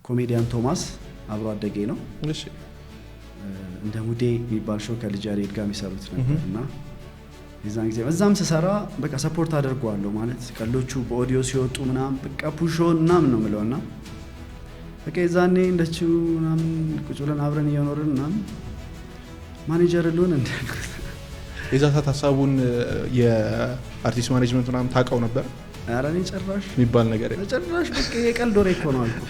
ኮሜዲያን ቶማስ አብሮ አደጌ ነው እሺ እንደ ሙዴ የሚባል ሾው ከልጅ ያሬድ ጋር የሚሰሩት ነበርና የዛን ጊዜ በዛም ስሰራ በቃ ሰፖርት አድርጓለሁ ማለት ቀሎቹ በኦዲዮ ሲወጡ ምናም በቃ ፑሾን ምናምን ነው የምለውና በቃ የዛኔ እንደችው ምናምን ቁጭ ብለን አብረን እየኖርን ምናምን ማኔጀር ልሆን እንዳልኩት የዛ ሐሳቡን የአርቲስት ማኔጅመንት ምናምን ታውቀው ነበር አራኔ ጨራሽ የሚባል ነገር ጨራሽ በቃ የቀልድ ወሬ እኮ ነው አልኩት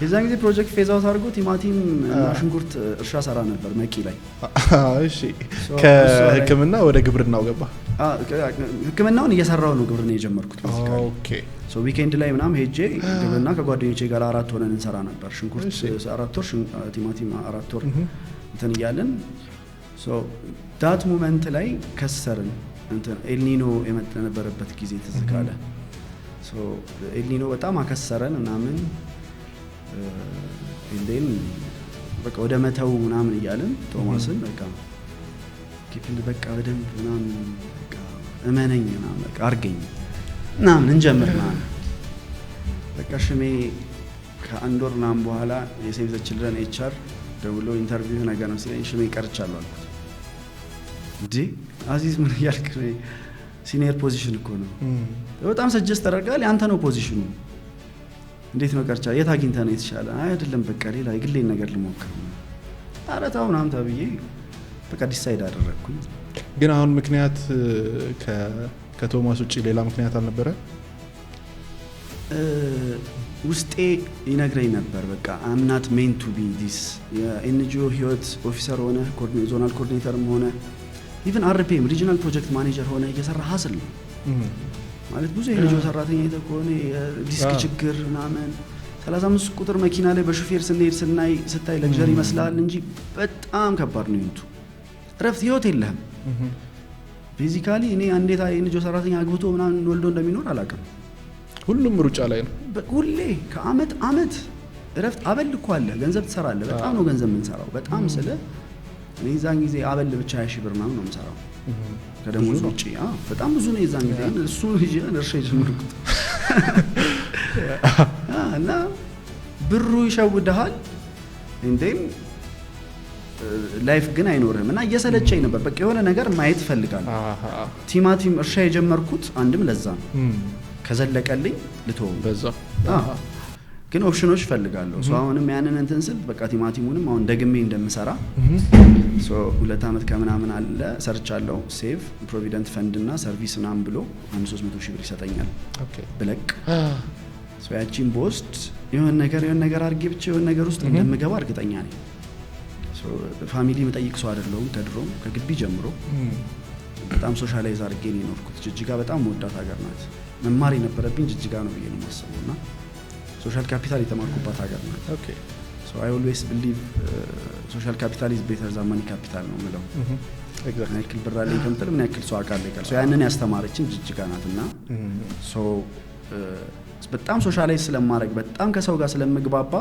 የዛን ጊዜ ፕሮጀክት ፌዝ አውት አድርጎ ቲማቲም እና ሽንኩርት እርሻ ሰራ ነበር መቂ ላይ እሺ ከህክምና ወደ ግብርናው ገባ ህክምናውን እየሰራው ነው ግብርና የጀመርኩት basically ኦኬ ሶ ዊኬንድ ላይ ምናምን ሄጄ ግብርና ከጓደኞቼ ጋር 4 ሆነን እንሰራ ነበር ሽንኩርት 4 ወር ቲማቲም 4 ወር እንትን ይያለን ሶ ዳት ሞመንት ላይ ከሰርን እንትን ኤልኒኖ የመጣ ነበርበት ጊዜ ተዝካለ ሶ ኤልኒኖ በጣም አከሰረን ምናምን እንዴን በቃ ወደ መተው ምናምን ይያለን ቶማስን በቃ ኪፕል በቃ በደንብ ምናምን በቃ እመነኝ ምናምን በቃ አርገኝ ምናምን እንጀምርና በቃ ሽሜ ከአንድ ወር ምናምን በኋላ የሴቭ ዘ ቺልድረን ኤችአር ደውሎ ኢንተርቪው ነገር ነው ሲለኝ ሽሜ ቀርቻለሁ አልኩት እንዴ አዚዝ ምን ያልክ ሲኒየር ፖዚሽን እኮ ነው በጣም ሰጀስት ተደርጋል ያንተ ነው ፖዚሽኑ እንዴት ነው ቀርቻ የት አግኝተህ ነው የተሻለ አይደለም በቃ ሌላ የግሌን ነገር ልሞክር አረታው ምናምን ተብዬ በቃ ዲሳይድ አደረኩኝ ግን አሁን ምክንያት ከቶማስ ውጪ ሌላ ምክንያት አልነበረ ውስጤ ይነግረኝ ነበር በቃ I'm not meant to be this የኤንጂኦ ህይወት ኦፊሰር ሆነ ዞናል ኮኦርዲኔተርም ሆነ ኢቭን አርፒኤም ሪጂናል ፕሮጀክት ማኔጀር ሆነ እየሰራ ሀስል ነው ማለት ብዙ የኤንጂኦ ሰራተኛ የተኮነ የዲስክ ችግር ምናምን 35 ቁጥር መኪና ላይ በሹፌር ስንሄድ ስታይ ለግዠሪ ይመስላል እንጂ በጣም ከባድ ነው ይንቱ ረፍት ህይወት የለህም ቤዚካሊ እኔ አንዴታ የኤንጂኦ ሰራተኛ አግብቶ ምናምን ወልዶ እንደሚኖር አላውቅም ሁሉም ሩጫ ላይ ነው ሁሌ ከአመት አመት ረፍት አበል እኮ አለ ገንዘብ ትሰራለህ በጣም ነው ገንዘብ የምንሰራው በጣም ስለ እኔ ዛን ጊዜ አበል ብቻ 20 ሺህ ብር ነው የምሰራው ከደሞዝ ውጪ በጣም ብዙ ነው የዛን ጊዜ እሱ እርሻ ጀምሩት እና ብሩ ይሸውድሃል እንዴም ላይፍ ግን አይኖርህም እና እየሰለቸኝ ነበር በቃ የሆነ ነገር ማየት ፈልጋለሁ ቲማቲም እርሻ የጀመርኩት አንድም ለዛ ነው ከዘለቀልኝ ልተው በዛ ግን ኦፕሽኖች ፈልጋለሁ ሶ አሁንም ያንን እንትን ስል በቃ ቲማቲሙንም አሁን ደግሜ እንደምሰራ ሶ 2 አመት ከምናምን አለ ሰርቻለሁ ሴቭ ፕሮቪደንት ፈንድ እና ሰርቪስ ምናምን ብሎ 300 ሺህ ብር ይሰጠኛል ኦኬ ብለቅ ሶ ያቺን ቦስት የሆነ ነገር አርጌ ብቻ የሆነ ነገር ውስጥ እንደምገባ እርግጠኛ ነኝ ሶ ፋሚሊ መጠይቅ ሰው አይደለሁም ከድሮም ከግቢ ጀምሮ በጣም ሶሻላይዝ አርጌ ነው የኖርኩት ጅጅጋ በጣም ወዳት ሀገር ናት መማር የነበረብኝ ጅጅጋ ነው ብዬ ነው የማስበውና ሶሻል ካፒታል የተማርኩባት ሀገር ናት ኦኬ ሶ አይ ኦልዌይስ ቢሊቭ ሶሻል ካፒታል ኢዝ ቤተር ዛን ማኒ ካፒታል ነው ማለት ኤግዛክትሊ ምን ያክል ብር አለኝ ከምትል ምን ያክል ሰው አቃለ ይቀር ሶ ያንን ያስተማረችን ጅጅጋ ናትና ሶ በጣም ሶሻላይዝ ስለማድረግ በጣም ከሰው ጋር ስለምግባባ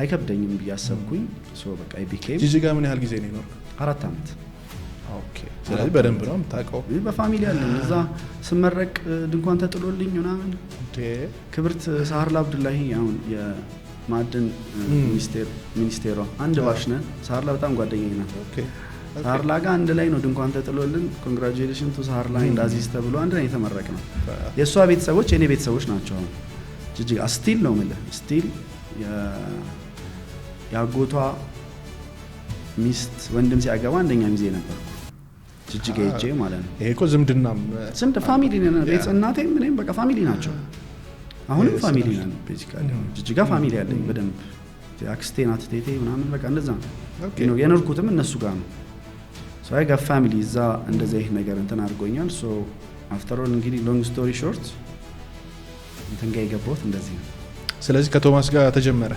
አይከብደኝም ብያሰብኩኝ ሶ በቃ አይቢኬም ጅጅጋ ምን ያህል ጊዜ ነው የኖርኩት 4 አመት ኦኬ ስለዚህ በደንብ ነው የምታውቀው በፋሚሊ አለኝ እዛ ስመረቅ ድንኳን ተጥሎልኝ ምናምን ክብርት ሳህርላ አብዱላሂ አሁን የማዕድን ሚኒስቴሯ አንድ ባሽነ ሳህርላ በጣም ጓደኛዬ ናት ኦኬ ሳህርላ ጋር አንድ ላይ ነው ድንኳን ተጥሎልን ኮንግራቹሌሽን ቱ ሳህርላ ኤንድ አዚዝ ተብሎ አንድ ላይ የተመረቀ ነው የሷ ቤተሰቦች የኔ ቤተሰቦች ናቸው ጅጅጋ ስቲል ነው ማለት ስቲል ያጎቷ ሚስት ወንድም ሲያገባ አንደኛ ሚዜ ነበር ጅጅጋ ሄጄ ማለት ነው ይሄ እኮ ዝምድናም ፋሚሊ ነን ቤት እናቴም ምንም በቃ ፋሚሊ ናቸው አሁንም ፋሚሊ ነን ቤዚካሊ ጅጅጋ ፋሚሊ ያለኝ በደንብ አክስቴ ናት ቴቴ ምናምን በቃ እንደዛ ነው የኖርኩትም እነሱ ጋር ነው ሶ አይ ጋር ፋሚሊ እዛ እንደዚህ ነገር እንትን አድርጎኛል ሶ አፍተር ኦል እንግዲህ ሎንግ ስቶሪ ሾርት እንትን ጋር የገባሁት እንደዚህ ነው ስለዚህ ከቶማስ ጋር ተጀመረ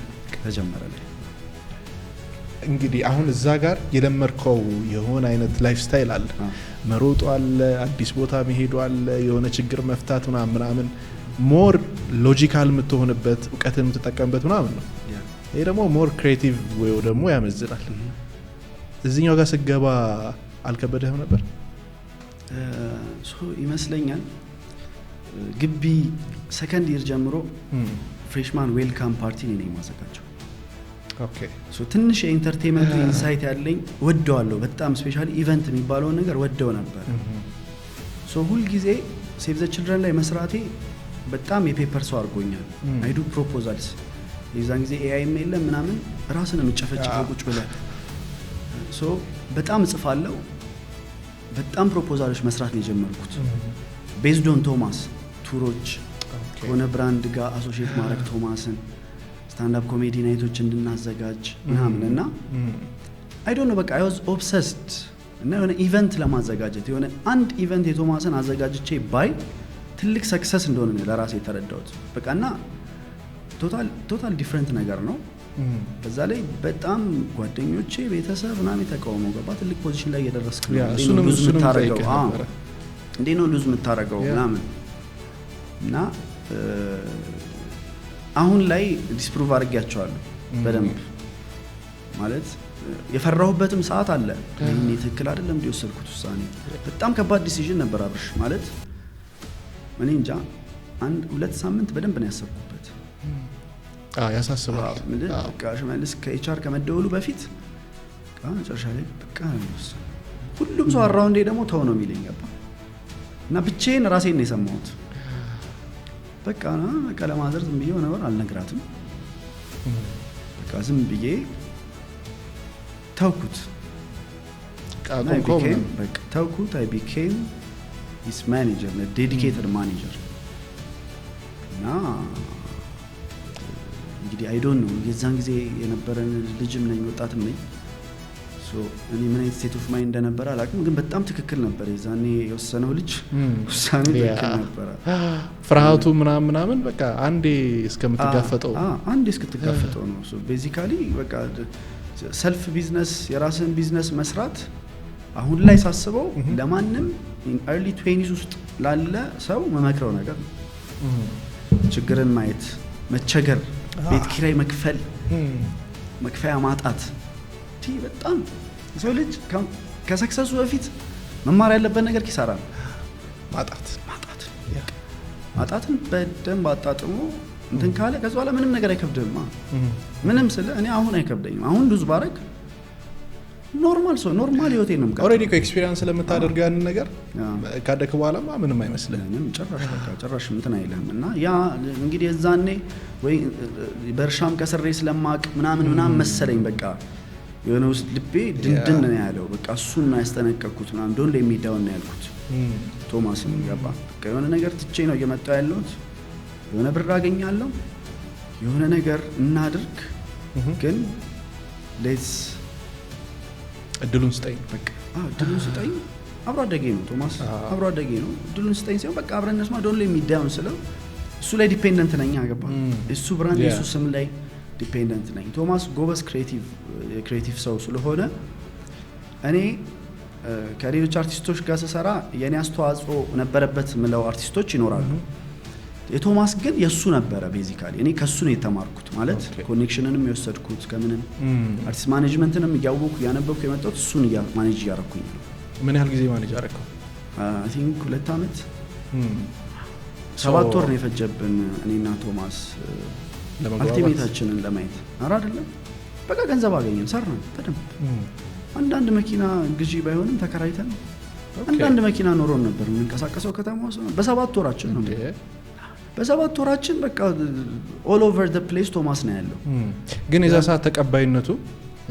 እንግዲህ አሁን እዛ ጋር የለመርከው የሆነ አይነት ላይፍ ስታይል አለ መሮጡ አለ አዲስ ቦታ መሄዱ አለ የሆነ ችግር መፍታት ምናምን ሞር ሎጂካል የምትሆንበት እውቀትን የምትጠቀምበት ምናምን ነው ይሄ ደግሞ ሞር ክሬቲቭ ወይ ደግሞ ያመዝናል እዚህኛው ጋር ስገባ አልከበደህም ነበር ሶ ይመስለኛል ግቢ ሰከንድ ይር ጀምሮ ፍሬሽማን ዌልካም ፓርቲ ነው የማዘጋጀው። ኦኬ ሶ ትንሽ የኢንተርቴይንመንት ኢንሳይት ያለኝ ወደዋለሁ በጣም ስፔሻሊ ኢቨንት የሚባለውን ነገር ወደው ነበር። ሶ ሁል ጊዜ ሴቭ ዘ ችልድረን ላይ መስራቴ በጣም የፔፐር ሰው አድርጎኛል። አይ ዱ ፕሮፖዛልስ የዛን ጊዜ ኤአይ የለም ምናምን ራስን የምጨፈጭፈው ቁጭ ብለህ ሶ በጣም እጽፋለሁ። በጣም ፕሮፖዛሎች መስራት ነው የጀመርኩት ቤዝድ ኦን ቶማስ ቱሮች ከሆነ ብራንድ ጋር አሶሺየት ማድረግ ቶማስን ስታንዳፕ ኮሜዲ ናይቶች እንድናዘጋጅ ምናምን እና አይ ዶንት ኖ በቃ አይ ዋዝ ኦብሰስድ እና የሆነ ኢቨንት ለማዘጋጀት የሆነ አንድ ኢቨንት የቶማስን አዘጋጅቼ ባይ ትልቅ ሰክሰስ እንደሆነ ነው ለራሴ የተረዳሁት። በቃ እና ቶታል ዲፍረንት ነገር ነው። በዛ ላይ በጣም ጓደኞቼ ቤተሰብ ምናምን ተቃውሞ ገባ ትልቅ ፖዚሽን ላይ እየደረስክ ነው እንዴ ነው ሉዝ የምታረገው ምናምን እና አሁን ላይ ዲስፕሩቭ አድርጌያቸዋለሁ በደንብ ማለት የፈራሁበትም ሰዓት አለ። እኔ ትክክል አይደለም እንዲወሰድኩት ውሳኔ በጣም ከባድ ዲሲዥን ነበር አብርሽ ማለት እኔ እንጃ 1-2 ሳምንት በደንብ ነው ያሰብኩበት። ያሳስባል። በቃ ሽመልስ ከኤችአር ከመደወሉ በፊት መጨረሻ ላይ በቃ ሁሉም ሰው አራውንዴ ደግሞ ተው ነው የሚለኝ ገባ እና ብቻዬን ራሴን ነው የሰማሁት። በቃ ለማዘር ዝም ብዬ ነበር አልነግራትም። በቃ ዝም ብዬ ተውኩት። ተውኩት። I became his manager, a dedicated manager. እና እንግዲህ I don't know የዛን ጊዜ የነበረን ልጅም ነኝ ወጣትም ነኝ። እኔ ምን አይነት ስቴት ኦፍ ማይንድ እንደነበረ አላውቅም፣ ግን በጣም ትክክል ነበር የዛኔ የወሰነው ልጅ ውሳኔ ትክክል ነበር። ፍርሃቱ ምናምን በቃ አንዴ እስከምትጋፈጠው ነው። ቤዚካሊ በቃ ሰልፍ ቢዝነስ የራስን ቢዝነስ መስራት አሁን ላይ ሳስበው ለማንም ኢርሊ 20s ውስጥ ላለ ሰው መመክረው ነገር ነው። ችግርን ማየት፣ መቸገር፣ ቤት ኪራይ መክፈል፣ መክፈያ ማጣት በጣም ሰው ልጅ ከሰክሰሱ በፊት መማር ያለበት ነገር ኪሳራ ነው። ማጣትን በደንብ አጣጥሞ እንትን ካለ ከዛ በኋላ ምንም ነገር አይከብድም። ምንም ስለ እኔ አሁን አይከብደኝም። አሁን ዱዝ ባረግ ኖርማል ህይወቴ ነው። ኦሬዲ ኤክስፒሪየንስ ስለምታደርገው ያንን ነገር ካደክ በኋላማ ምንም አይመስልህም። ጭራሽ እንትን አይልህም። እና ያ እንግዲህ የዛኔ ወይ በርሻም ከስሬ ስለማቅ ምናምን መሰለኝ በቃ የሆነ ውስጥ ልቤ ድንድን ነው ያለው። በቃ እሱን ነው ያስጠነቀቅኩት ምናምን ዶንት ሌት ሚ ዳውን ነው ያልኩት። ቶማስን ገባ በቃ የሆነ ነገር ትቼ ነው እየመጣሁ ያለሁት። የሆነ ብር አገኛለሁ፣ የሆነ ነገር እናድርግ፣ ግን ሌትስ እድሉን ስጠኝ። በቃ እድሉን ስጠኝ። አብሮ አደጌ ነው ቶማስ፣ አብሮ አደጌ ነው። እድሉን ስጠኝ ሲሆን በቃ አብረን እንስማ ዶንት ሌት ሚ ዳውን ስለው እሱ ላይ ዲፔንደንት ነኝ። ገባ እሱ ብራንድ እሱ ስም ላይ ዲፔንደንት ነኝ። ቶማስ ጎበዝ ክሬቲቭ ሰው ስለሆነ እኔ ከሌሎች አርቲስቶች ጋር ስሰራ የኔ አስተዋጽኦ ነበረበት ምለው አርቲስቶች ይኖራሉ። የቶማስ ግን የሱ ነበረ ቤዚካሊ። እኔ ከሱ ነው የተማርኩት ማለት ኮኔክሽንንም የወሰድኩት ከምንም አርቲስት ማኔጅመንትንም እያወኩ ያነበብኩ የመጣሁት እሱን ማኔጅ እያረኩኝ ነው። ምን ያህል ጊዜ ማኔጅ አረከው? አይ ቲንክ 2 አመት 7 ወር ነው የፈጀብን እኔና ቶማስ አልቲሜታችንን ለማየት። አይደለም በቃ ገንዘብ አገኘን፣ ሰራን በደንብ። አንዳንድ መኪና ግዢ ባይሆንም ተከራይተን አንዳንድ መኪና ኖሮን ነበር የምንቀሳቀሰው ከተማ ውስጥ። በ7 ወራችን ነው በ7 ወራችን በቃ ኦል ኦቨር ዘ ፕሌስ ቶማስ ነው ያለው። ግን የዛ ሰዓት ተቀባይነቱ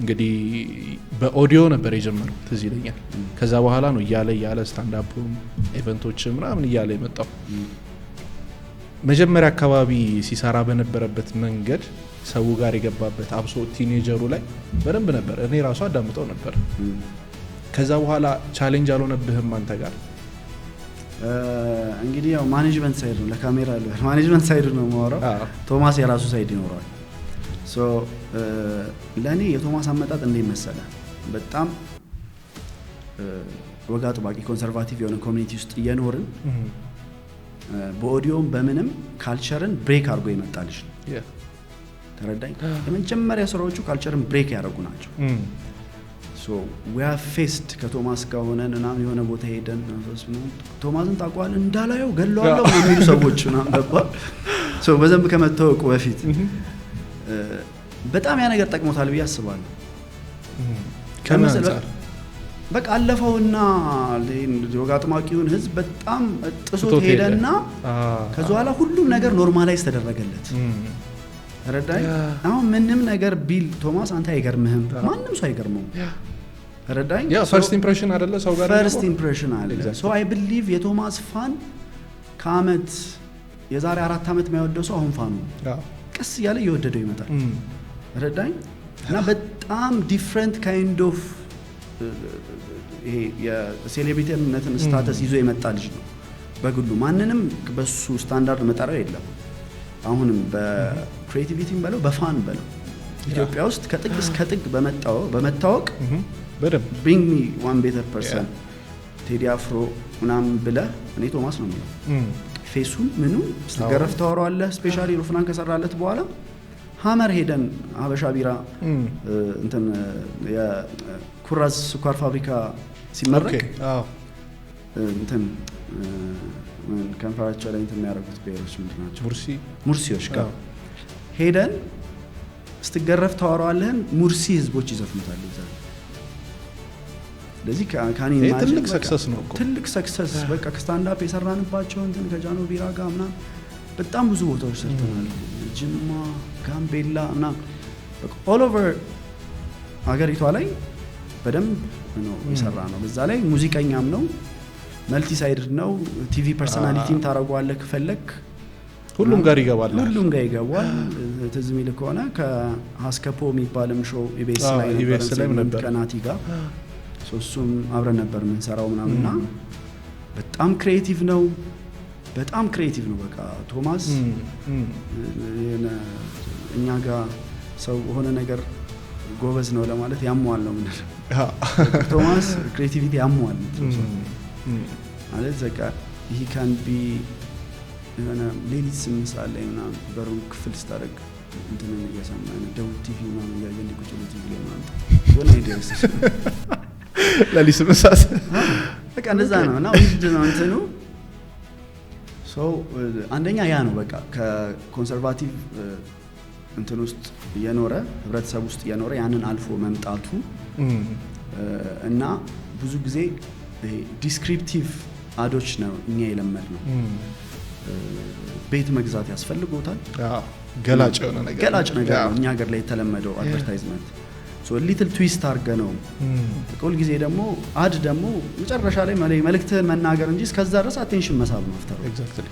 እንግዲህ በኦዲዮ ነበር የጀመረው ትዝ ይለኛል። ከዛ በኋላ ነው እያለ ስታንዳፕ ኢቨንቶች ምናምን እያለ የመጣው። መጀመሪያ አካባቢ ሲሰራ በነበረበት መንገድ ሰው ጋር የገባበት አብሶ ቲኔጀሩ ላይ በደንብ ነበር። እኔ ራሱ አዳምጠው ነበር። ከዛ በኋላ ቻሌንጅ አልሆነብህም አንተ ጋር? እንግዲህ ያው ማኔጅመንት ሳይድ ነው ለካሜራ ያለው ማኔጅመንት ሳይድ ነው የማወራው። ቶማስ የራሱ ሳይድ ይኖራል። ለእኔ የቶማስ አመጣጥ እንዴት መሰለህ? በጣም ወግ አጥባቂ ኮንሰርቫቲቭ የሆነ ኮሚኒቲ ውስጥ እየኖርን በኦዲዮም በምንም ካልቸርን ብሬክ አድርጎ ይመጣልሽ ነው። ተረዳኝ። የመጀመሪያ ስራዎቹ ካልቸርን ብሬክ ያደርጉ ናቸው። we have faced ከቶማስ ጋር ሆነን ምናምን የሆነ ቦታ ሄደን ቶማስን ታውቀዋለህ እንዳላየው ገለዋለሁ የሚሉ ሰዎች ምናምን ነበር። ሶ በደንብ ከመታወቁ በፊት በጣም ያ ነገር ጠቅሞታል ብዬ አስባለሁ። ከመሰለ በቃ አለፈውና ወግ አጥማቂውን ህዝብ በጣም ጥሶት ሄደና ከዛ በኋላ ሁሉም ነገር ኖርማላይዝ ተደረገለት። ረዳይ አሁን ምንም ነገር ቢል ቶማስ አንተ አይገርምህም፣ ማንም ሰው አይገርመው። ረዳይ ያ ፈርስት ኢምፕሬሽን አይደለ ሰው ጋር ፈርስት ኢምፕሬሽን አለ። ሶ አይ ቢሊቭ የቶማስ ፋን ከአመት የዛሬ 4 አመት የማይወደው ሰው አሁን ፋኑ ቀስ እያለ እየወደደው ይመጣል። ረዳይ እና በጣም ዲፍረንት ካይንድ ኦፍ ይሄ የሴሌብሪቲነትን ስታተስ ይዞ የመጣ ልጅ ነው። በግሉ ማንንም በሱ ስታንዳርድ መጠራው የለም። አሁንም በክሬቲቪቲም በለው በፋን በለው ኢትዮጵያ ውስጥ ከጥግ እስከ ጥግ በመታወቅ በደም bring me one better person ቴዲ አፍሮ ምናምን ብለህ እኔ ቶማስ ነው የሚለው ፌሱን ምኑ ስትገረፍ ታወራዋለህ። ስፔሻሊ ሩፍናን ከሰራለት በኋላ ሀመር ሄደን ሀበሻ ቢራ እንትን የኩራዝ ስኳር ፋብሪካ ሲመረቅ እንትን ከንፈራቸው ላይ እንትን የሚያደርጉት ብሔሮች ምንድን ናቸው? ሙርሲዎች ጋር ሄደን ስትገረፍ ታወራዋለህን ሙርሲ ህዝቦች ይዘፍኑታል ይዛል። ስለዚህ ካኒ ትልቅ ሰክሰስ ነው እኮ ትልቅ ሰክሰስ። በቃ ከስታንዳፕ የሰራንባቸው እንትን ከጃኖ ቢራ ጋር ምናምን በጣም ብዙ ቦታዎች ሰርተናል። ጅማ፣ ጋምቤላ እና በቃ ኦል ኦቨር ሀገሪቷ ላይ በደንብ ነው የሰራ ነው። በዛ ላይ ሙዚቀኛም ነው፣ መልቲ ሳይድ ነው። ቲቪ ፐርሰናሊቲም ታረጋዋለህ ከፈለክ ሁሉም ጋር ይገባል። ሁሉም ጋር ይገባል። ትዝ የሚል ከሆነ ከሀስከፖ የሚባልም ሾው ኢቢኤስ ላይ ነበር ከናቲ ጋር እሱም አብረን ነበር የምንሰራው ምናምንና በጣም ክሬቲቭ ነው። በጣም ክሬቲቭ ነው። በቃ ቶማስ እኛ ጋር ሰው ሆነ ነገር ጎበዝ ነው ለማለት ያሟል ነው ምንድነው ቶማስ ክሬቲቪቲ ያሟል ማለት በቃ he can be የሆነ ሌሊት 8 ሰዓት ላይ ምናምን በሩን ክፍል ስታደርግ እንትንን እየሰማን ደውል ቲቪ ምናምን እያየን ቁጭ ብለን ቲቪ ላይ ምናምን የሆነ አይዲያስ ሌሊት 8 ሰዓት በቃ እንደዛ ነው እና ውድ ነው እንትኑ አንደኛ ያ ነው በቃ ከኮንሰርቫቲቭ እንትን ውስጥ የኖረ ህብረተሰብ ውስጥ የኖረ ያንን አልፎ መምጣቱ እና ብዙ ጊዜ ዲስክሪፕቲቭ አዶች ነው እኛ የለመድ ነው። ቤት መግዛት ያስፈልጎታል። ገላጭ ነገር ነው እኛ ሀገር ላይ የተለመደው አድቨርታይዝመንት ሊትል ትዊስት አድርገ ነው ሁል ጊዜ ደግሞ አድ ደግሞ መጨረሻ ላይ መልእክትህን መናገር እንጂ እስከዛ ድረስ አቴንሽን መሳብ ነው አፍተር ኤግዛክትሊ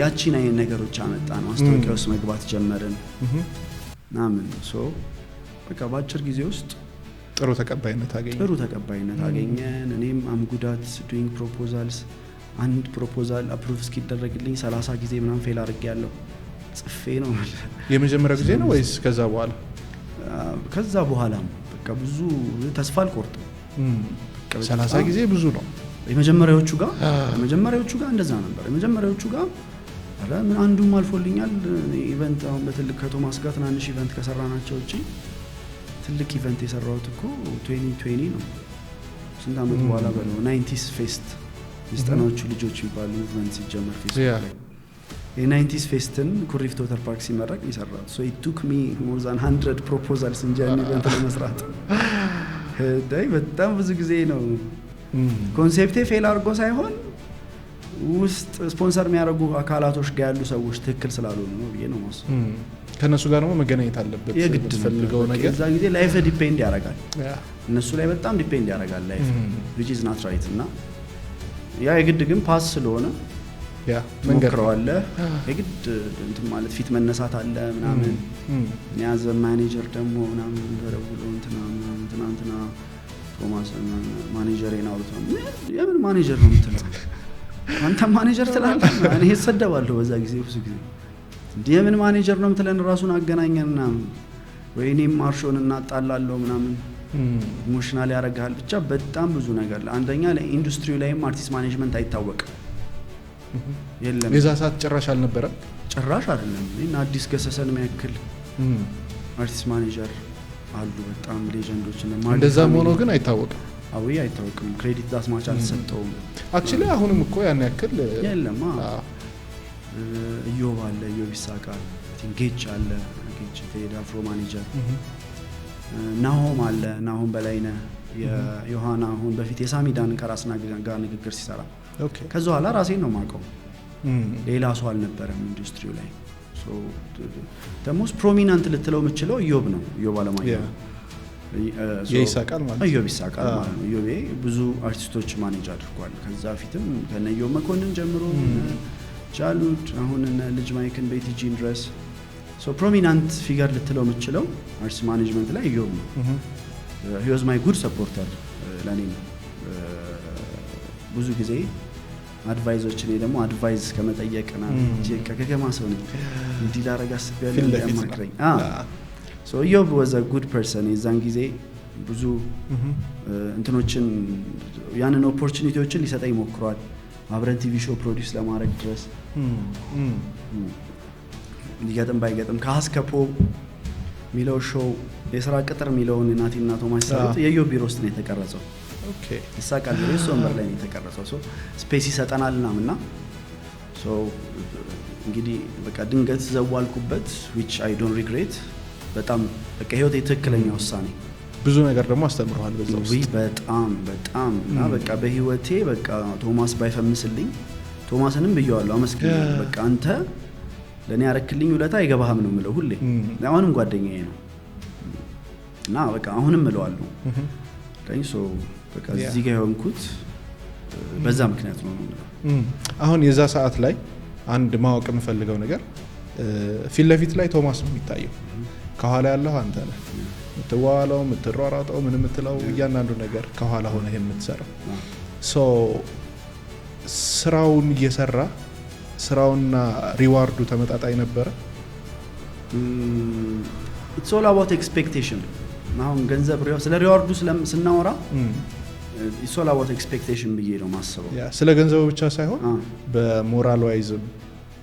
ያቺን አይነት ነገሮች አመጣ ነው። ማስታወቂያ ውስጥ መግባት ጀመርን ናምን በቃ በአጭር ጊዜ ውስጥ ጥሩ ተቀባይነት አገኘን። እኔም አምጉዳት ዱይንግ ፕሮፖዛልስ አንድ ፕሮፖዛል አፕሩቭ እስኪደረግልኝ 30 ጊዜ ምናምን ፌል አድርጌያለሁ። ጽፌ ነው የመጀመሪያ ጊዜ ነው ወይስ ከዛ በኋላ? ከዛ በኋላም በቃ ብዙ ተስፋ አልቆርጥም። 30 ጊዜ ብዙ ነው። የመጀመሪያዎቹ ጋር እንደዛ ነበር። የመጀመሪያዎቹ ጋር አረ ምን አንዱም አልፎልኛል። ኢቨንት አሁን በትልቅ ከቶማስ ጋር ትናንሽ ኢቨንት ከሰራናቸው እጪ ትልቅ ኢቨንት የሰራሁት እኮ 2020 ነው። ስንት አመት በኋላ በለው 90s ፌስት የዘጠናዎቹ ልጆች የሚባል ሙቭመንት ሲጀመር ፌስቡክ ላይ የ90s ፌስትን ኩሪፍቱ ወተር ፓርክ ሲመረቅ ይሰራል። it took me more than 100 proposals እንጂ ኢቨንት ለመስራት በጣም ብዙ ጊዜ ነው። ኮንሴፕቴ ፌል አድርጎ ሳይሆን ውስጥ ስፖንሰር የሚያደርጉ አካላቶች ጋር ያሉ ሰዎች ትክክል ስላልሆኑ ነው ብዬ ነው ማስ ከነሱ ጋር ነው መገናኘት አለበት። የግድ ፈልገው ነገር እዛ ጊዜ ላይፍ ዲፔንድ ያደርጋል። እነሱ ላይ በጣም ዲፔንድ ያደርጋል ላይፍ which is not right እና ያ የግድ ግን ፓስ ስለሆነ ያ መንገድ አለ የግድ እንትን ማለት ፊት መነሳት አለ ምናምን ያዘ ማኔጀር ደግሞ ምናምን ደረውሎ እንትና ቶማስ ማኔጀሬን አውርቶ የምን ማኔጀር ነው የምትለው አንተ ማኔጀር ትላለህ? እኔ እሰደባለሁ በዛ ጊዜ ብዙ ጊዜ የምን ማኔጀር ነው የምትለን ራሱን አገናኘንና ወይኔም ማርሾን እናጣላለሁ ምናምን ኢሞሽናል ያደርጋል። ብቻ በጣም ብዙ ነገር አንደኛ ለኢንዱስትሪው ላይም አርቲስት ማኔጅመንት አይታወቅም። የለም የዛ ሰዓት ጭራሽ አልነበረም። ጭራሽ አይደለም። እና አዲስ ገሰሰን የሚያክል አርቲስት ማኔጀር አሉ በጣም ሌጀንዶች እና እንደዛም ሆኖ ግን አይታወቅም። አይታወቅም። ክሬዲት ዳስማች አልተሰጠውም። አክቹሊ አሁንም እኮ ያን ያክል የለም። ኢዮብ አለ ኢዮብ ይሳቃል ጌች አለ ጌች ቴዲ አፍሮ ማኔጀር ናሆም አለ ናሆም በላይነህ የዮሐና አሁን በፊት የሳሚዳን ከራስና ጋር ንግግር ሲሰራ ኦኬ ከዛ ኋላ ራሴን ነው ማቀው ሌላ ሰው አልነበረም ኢንዱስትሪው ላይ ሶ ደሞስ ፕሮሚናንት ልትለው የምችለው ኢዮብ ነው ኢዮብ አለማየሁ የይሳቃል ማለት ኢዮብ ይሳቃል ማለት ነው ኢዮብ ብዙ አርቲስቶች ማኔጅ አድርጓል ከዛ ፊትም ከነዮ መኮንን ጀምሮ ጃሉድ አሁን ልጅ ማይክን ቤቲጂን ድረስ ሶ ፕሮሚናንት ፊገር ልትለው የምችለው አርትስ ማኔጅመንት ላይ ኢዮብ ነው he was my good supporter ለኔ ብዙ ጊዜ አድቫይዞች እኔ ደግሞ አድቫይስ ከመጠየቅና ከገገማ ሰው ነኝ እንዲህ ላረጋ አስቤያለሁ ያማክረኝ so ኢዮብ was a good person የዛን ጊዜ ብዙ እንትኖችን ያንን ኦፖርቹኒቲዎችን ሊሰጠኝ ሞክሯል አብረን ቲቪ ሾው ፕሮዲዩስ ለማድረግ ድረስ ሊገጥም ባይገጥም ከሀስከፖ ሚለው ሾው የሥራ ቅጥር ሚለውን እናቲና ቶማስ ሰሩት የኢዮብ ቢሮ ውስጥ ነው የተቀረጸው ኦኬ ይሳቃል ቢሮስ ወንበር ላይ ነው የተቀረጸው ሶ ስፔስ ይሰጠናልናምና ሶ እንግዲህ በቃ ድንገት ዘዋልኩበት which I don't regret በጣም በቃ ህይወት የትክክለኛ ውሳኔ ብዙ ነገር ደግሞ አስተምሯል በዛው ውስጥ በጣም እና በቃ በህይወቴ በቃ ቶማስ ባይፈምስልኝ ቶማስንም ብየዋለሁ አመስግኝ በቃ አንተ ለኔ ያረክልኝ ውለታ አይገባህም ነው የምለው ሁሌ አሁንም ጓደኛዬ ነው እና በቃ አሁንም እለዋለሁ ከይሶ በቃ እዚህ ጋር የሆንኩት በዛ ምክንያት ነው የምለው አሁን የዛ ሰዓት ላይ አንድ ማወቅ የምፈልገው ነገር ፊት ለፊት ላይ ቶማስ ነው የሚታየው ከኋላ ያለው አንተ ነህ የምትዋዋለው የምትሯሯጠው ምን የምትለው እያንዳንዱ ነገር ከኋላ ሆነ የምትሰራው ሶ ስራውን እየሰራ ስራውና ሪዋርዱ ተመጣጣኝ ነበር it's all about expectation አሁን ገንዘብ ስለ ሪዋርዱ ስናወራ it's all about expectation ብዬ ነው ማሰበው ያ ስለ ገንዘቡ ብቻ ሳይሆን በሞራል ዋይዝም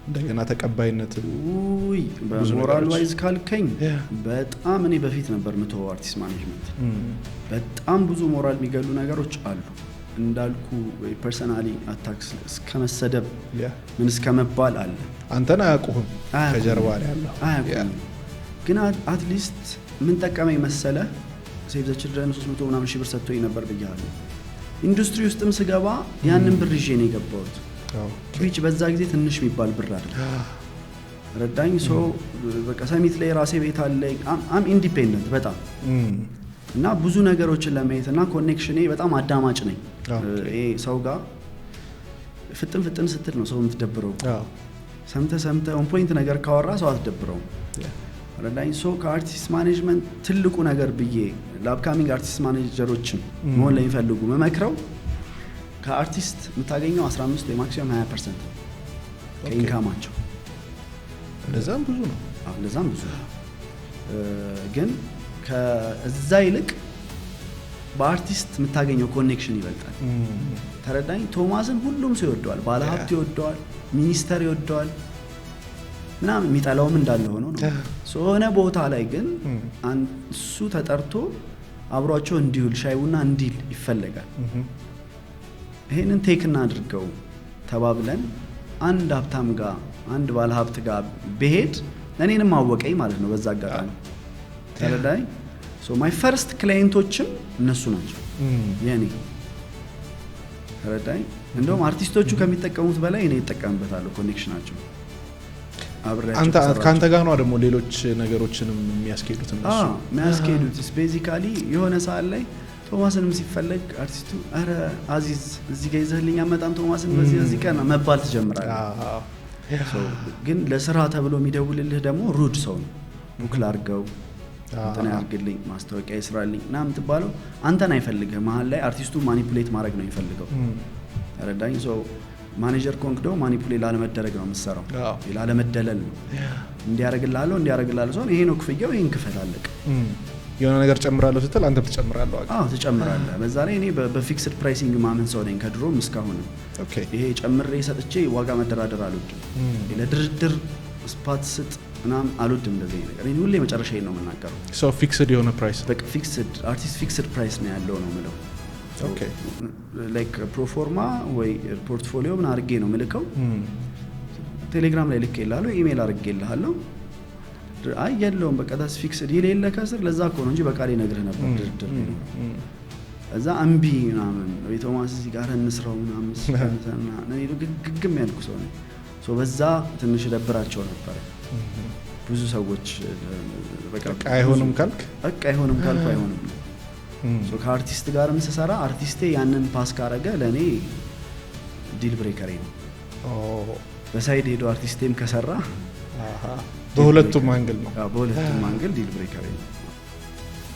እንደገና ተቀባይነት በሞራል ዋይዝ ካልከኝ በጣም እኔ በፊት ነበር ምተው አርቲስት ማኔጅመንት በጣም ብዙ ሞራል የሚገሉ ነገሮች አሉ እንዳልኩ ፐርሰናሊ አታክስ እስከመሰደብ ምን እስከመባል አለ አንተን አያውቁህም ከጀርባ ያለው አያውቁም ግን አት ሊስት ምን ጠቀመኝ መሰለ ሴቭ ዘ ችልድረን 300 ምናምን ሺህ ብር ሰጥቶኝ ነበር ብያለሁ ኢንዱስትሪ ውስጥም ስገባ ያንን ብር ይዤ ነው የገባሁት ሪች በዛ ጊዜ ትንሽ የሚባል ብር አይደለም ረዳኝ ሶ በቃ ሰሚት ላይ ራሴ ቤት አለኝ አም ኢንዲፔንደንት በጣም እና ብዙ ነገሮችን ለማየትና ኮኔክሽኔ በጣም አዳማጭ ነኝ ይሄ ሰው ጋር ፍጥን ስትል ነው ሰው የምትደብረው ሰምተ ኦን ፖይንት ነገር ካወራ ሰው አትደብረው ረዳኝ ሶ ከአርቲስት ማኔጅመንት ትልቁ ነገር ብዬ ለአፕካሚንግ አርቲስት ማኔጀሮችን መሆን ላይ ይፈልጉ መመክረው ከአርቲስት የምታገኘው 15 ወይ ማክሲመም 20% ከኢንካማቸው ለዛም ብዙ ነው ግን ከዛ ይልቅ በአርቲስት የምታገኘው ኮኔክሽን ይበልጣል ተረዳኝ ቶማስን ሁሉም ሰው ይወደዋል ባለሀብት ይወደዋል ሚኒስተር ይወደዋል ምናምን የሚጠላውም እንዳለ ሆኖ ነው ሶሆነ ቦታ ላይ ግን እሱ ተጠርቶ አብሯቸው እንዲውል ሻይቡና እንዲል ይፈልጋል ይሄንን ቴክ እናድርገው ተባብለን አንድ ሀብታም ጋር አንድ ባለሀብት ጋር በሄድ እኔንም አወቀኝ ማለት ነው በዛ አጋጣሚ ተረዳኝ ሶ ማይ ፈርስት ክላይንቶችም እነሱ ናቸው የኔ ተረዳኝ እንደውም አርቲስቶቹ ከሚጠቀሙት በላይ እኔ እጠቀምበታለሁ ኮኔክሽናቸው ካንተ ጋር ነው ደግሞ ሌሎች ነገሮችንም የሚያስኬዱት እነሱ የሚያስኬዱት ቤዚካሊ የሆነ ሰዓት ላይ ቶማስንም ሲፈለግ አርቲስቱ አረ አዚዝ እዚህ ጋር ይዘህልኝ አመጣም ቶማስን በዚህ ቀን መባል ትጀምራለህ ግን ለስራ ተብሎ የሚደውልልህ ደግሞ ሩድ ሰው ነው ቡክል አድርገው እንትና ያርግልኝ ማስታወቂያ ይስራልኝ እና የምትባለው አንተን አይፈልግህ መሀል ላይ አርቲስቱ ማኒፑሌት ማድረግ ነው የሚፈልገው ረዳኝ ሰው ማኔጀር ኮንክዶ ማኒፑሌት ላለመደረግ ነው የምትሰራው ላለመደለል ነው እንዲያረግልሃለሁ ሰው ይሄ ነው ክፍያው ይሄን ክፈል አለቅ የሆነ ነገር ጨምራለሁ ስትል አንተም ትጨምራለህ ትጨምራለህ በዛ ላይ እኔ በፊክስድ ፕራይሲንግ ማመን ሰው ነኝ ከድሮም እስካሁን ይሄ ጨምሬ ሰጥቼ ዋጋ መደራደር አልወድም ለድርድር ስፓት ስጥ እናም አልወድም እንደዚህ ነገር እኔ ሁሌ መጨረሻዬን ነው የምናገረው ሶ ፊክስድ የሆነ ፕራይስ በቃ ፊክስድ አርቲስት ፊክስድ ፕራይስ ነው ያለው ነው የምለው ኦኬ ላይክ ፕሮፎርማ ወይ ፖርትፎሊዮ ምን አድርጌ ነው የምልከው ቴሌግራም ላይ ልኬልሃለሁ ኢሜል አድርጌልሃለሁ አይ የለውም በቃ ዳስ ፊክስ ዲል የለ ከስር ለዛ እኮ ነው እንጂ በቃ ላይ ነግርህ ነበር ድርድር ነው እዛ እምቢ ምናምን ቶማስ እዚህ ጋር እንስራው ምናምን ሲከንተና ነኝ ግግም ያልኩ ሰው ነኝ ሶ በዛ ትንሽ ደብራቸው ነበር ብዙ ሰዎች በቃ አይሆንም ካልክ አይሆንም ሶ ከአርቲስት ጋርም ስሰራ አርቲስቴ ያንን ፓስ ካረገ ለኔ ዲል ብሬከር ነው በሳይድ ሄዶ አርቲስቴም ከሰራ በሁለቱም አንግል ነው በሁለቱም አንግል ዲል ብሬከር ነው